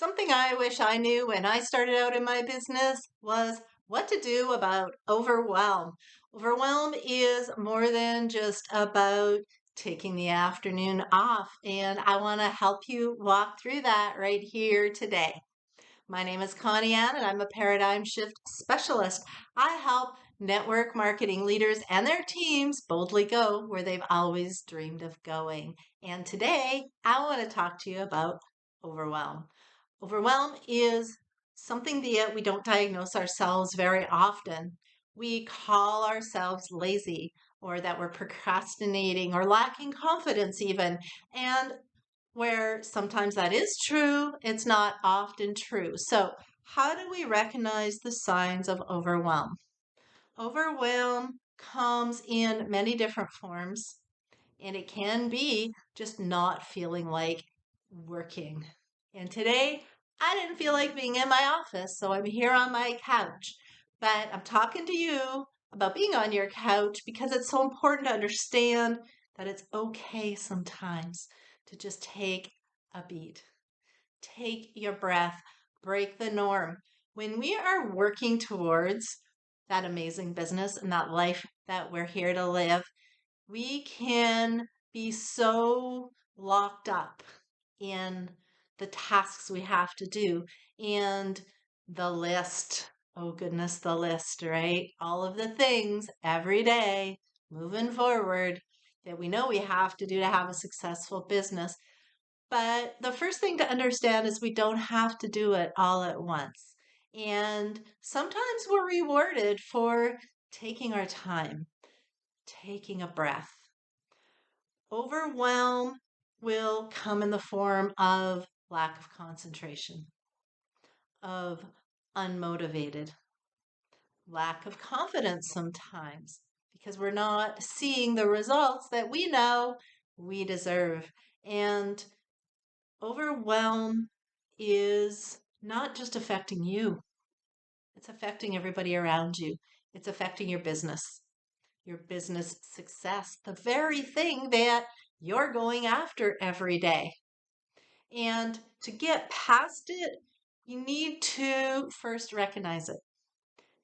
Something I wish I knew when I started out in my business was what to do about overwhelm. Overwhelm is more than just about taking the afternoon off, and I want to help you walk through that right here today. My name is Connie Anne, and I'm a paradigm shift specialist. I help network marketing leaders and their teams boldly go where they've always dreamed of going. And today, I want to talk to you about overwhelm. Overwhelm is something that we don't diagnose ourselves very often. We call ourselves lazy or that we're procrastinating or lacking confidence, even. And where sometimes that is true, it's not often true. So, how do we recognize the signs of overwhelm? Overwhelm comes in many different forms, and it can be just not feeling like working. And today, I didn't feel like being in my office, so I'm here on my couch. But I'm talking to you about being on your couch because it's so important to understand that it's okay sometimes to just take a beat. Take your breath, break the norm. When we are working towards that amazing business and that life that we're here to live, we can be so locked up in the tasks we have to do and the list. Oh, goodness, the list, right? All of the things every day moving forward that we know we have to do to have a successful business. But the first thing to understand is we don't have to do it all at once. And sometimes we're rewarded for taking our time, taking a breath. Overwhelm will come in the form of lack of concentration, of unmotivated, lack of confidence sometimes, because we're not seeing the results that we know we deserve. And overwhelm is not just affecting you, it's affecting everybody around you. It's affecting your business success, the very thing that you're going after every day. And to get past it, you need to first recognize it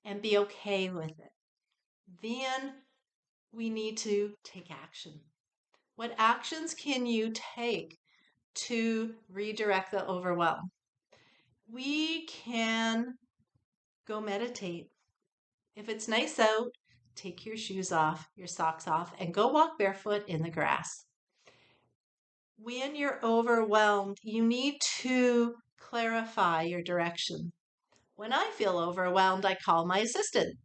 and be okay with it. Then we need to take action. What actions can you take to redirect the overwhelm? We can go meditate. If it's nice out, take your shoes off, your socks off, and go walk barefoot in the grass. When you're overwhelmed, you need to clarify your direction. When I feel overwhelmed, I call my assistant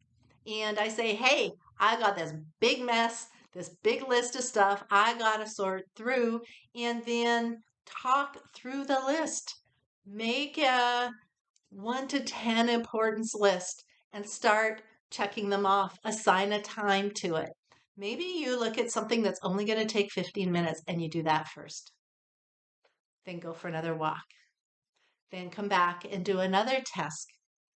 and I say, hey, I got this big mess, this big list of stuff I got to sort through, and then talk through the list. Make a 1 to 10 importance list and start checking them off. Assign a time to it. Maybe you look at something that's only going to take 15 minutes and you do that first. Then go for another walk. Then come back and do another task.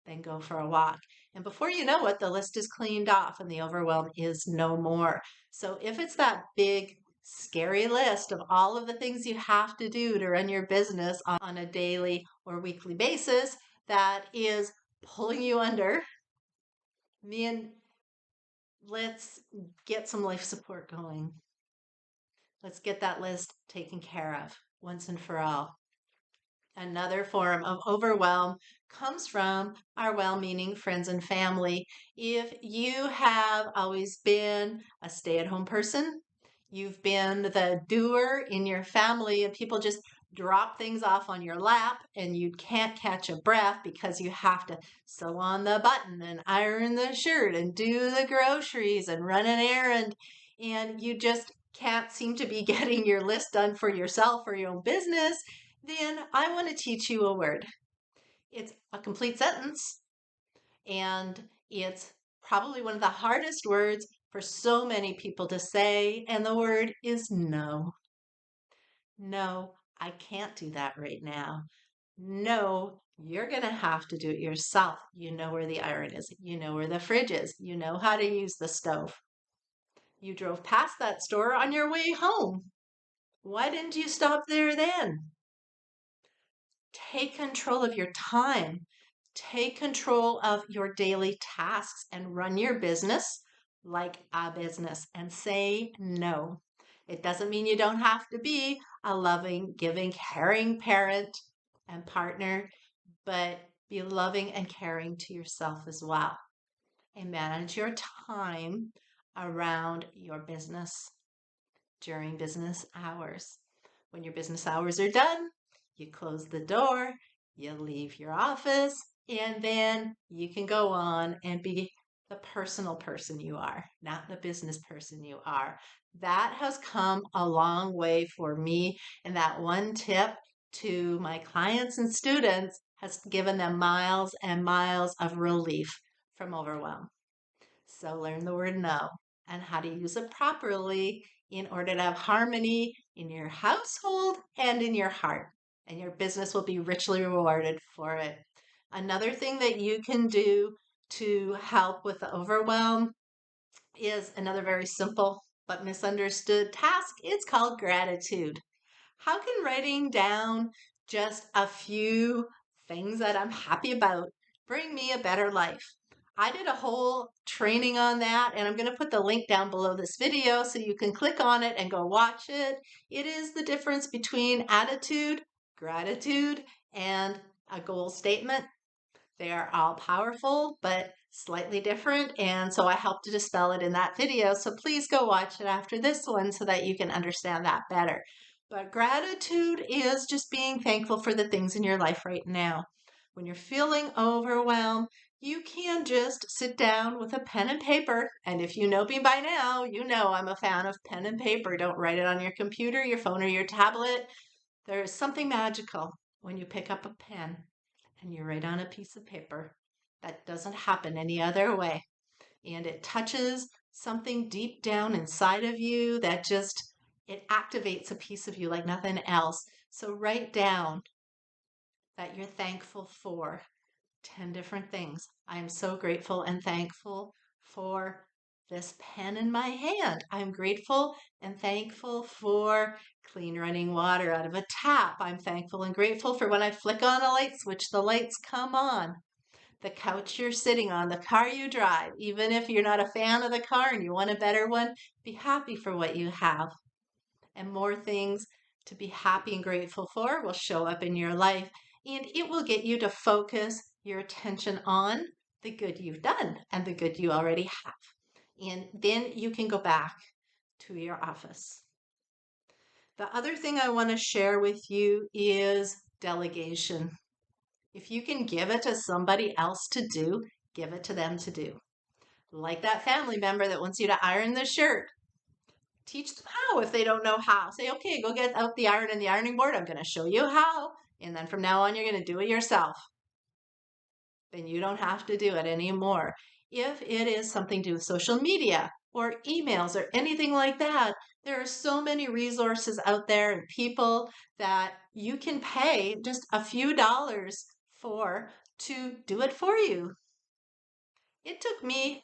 Then go for a walk. And before you know it, the list is cleaned off and the overwhelm is no more. So if it's that big, scary list of all of the things you have to do to run your business on a daily or weekly basis that is pulling you under, then let's get some life support going. Let's get that list taken care of once and for all. Another form of overwhelm comes from our well meaning friends and family. If you have always been a stay at home person, you've been the doer in your family, and people just drop things off on your lap, and you can't catch a breath because you have to sew on the button and iron the shirt and do the groceries and run an errand, and you just can't seem to be getting your list done for yourself or your own business, then I want to teach you a word. It's a complete sentence, and it's probably one of the hardest words for so many people to say, and the word is no. No, I can't do that right now. No, you're going to have to do it yourself. You know where the iron is. You know where the fridge is. You know how to use the stove. You drove past that store on your way home. Why didn't you stop there then? Take control of your time. Take control of your daily tasks and run your business like a business and say no. It doesn't mean you don't have to be a loving, giving, caring parent and partner, but be loving and caring to yourself as well. And manage your time around your business during business hours. When your business hours are done, you close the door, you leave your office, and then you can go on and be the personal person you are, not the business person you are. That has come a long way for me, and that one tip to my clients and students has given them miles and miles of relief from overwhelm. So learn the word no and how to use it properly in order to have harmony in your household and in your heart. And your business will be richly rewarded for it. Another thing that you can do to help with the overwhelm is another very simple but misunderstood task. It's called gratitude. How can writing down just a few things that I'm happy about bring me a better life? I did a whole training on that, and I'm going to put the link down below this video so you can click on it and go watch it. It is the difference between attitude, gratitude, and a goal statement. They are all powerful, but slightly different. And so I helped to dispel it in that video. So please go watch it after this one so that you can understand that better. But gratitude is just being thankful for the things in your life right now. When you're feeling overwhelmed, you can just sit down with a pen and paper. And if you know me by now, you know I'm a fan of pen and paper. Don't write it on your computer, your phone, or your tablet. There is something magical when you pick up a pen and you write on a piece of paper. That doesn't happen any other way. And it touches something deep down inside of you that just, it activates a piece of you like nothing else. So write down that you're thankful for 10 different things. I am so grateful and thankful for this pen in my hand. I'm grateful and thankful for clean running water out of a tap. I'm thankful and grateful for when I flick on a light switch, the lights come on. The couch you're sitting on, the car you drive, even if you're not a fan of the car and you want a better one, be happy for what you have. And more things to be happy and grateful for will show up in your life, and it will get you to focus your attention on the good you've done and the good you already have. And then you can go back to your office. The other thing I want to share with you is delegation. If you can give it to somebody else to do, give it to them to do. Like that family member that wants you to iron the shirt. Teach them how if they don't know how. Say, okay, go get out the iron and the ironing board. I'm going to show you how. And then from now on, you're going to do it yourself. Then you don't have to do it anymore. If it is something to do with social media or emails or anything like that, there are so many resources out there and people that you can pay just a few dollars for to do it for you. It took me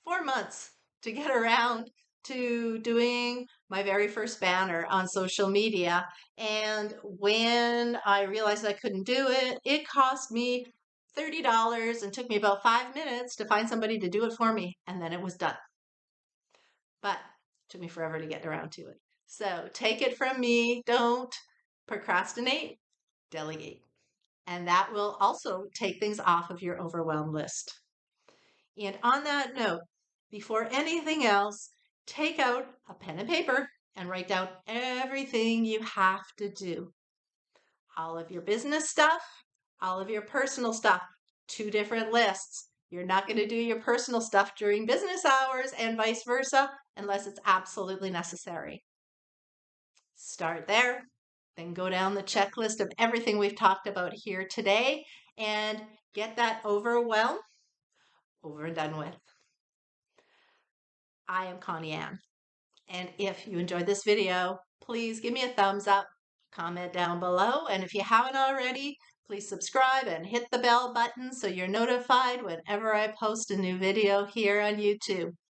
4 months to get around to doing my very first banner on social media. And when I realized I couldn't do it, it cost me $30 and took me about 5 minutes to find somebody to do it for me. And then it was done. But it took me forever to get around to it. So take it from me. Don't procrastinate, delegate. And that will also take things off of your overwhelm list. And on that note, before anything else, take out a pen and paper and write down everything you have to do. All of your business stuff, all of your personal stuff, 2 different lists. You're not going to do your personal stuff during business hours and vice versa unless it's absolutely necessary. Start there, then go down the checklist of everything we've talked about here today and get that overwhelm over and done with. I am Connie Anne, and if you enjoyed this video, please give me a thumbs up, comment down below, and if you haven't already, please subscribe and hit the bell button so you're notified whenever I post a new video here on YouTube.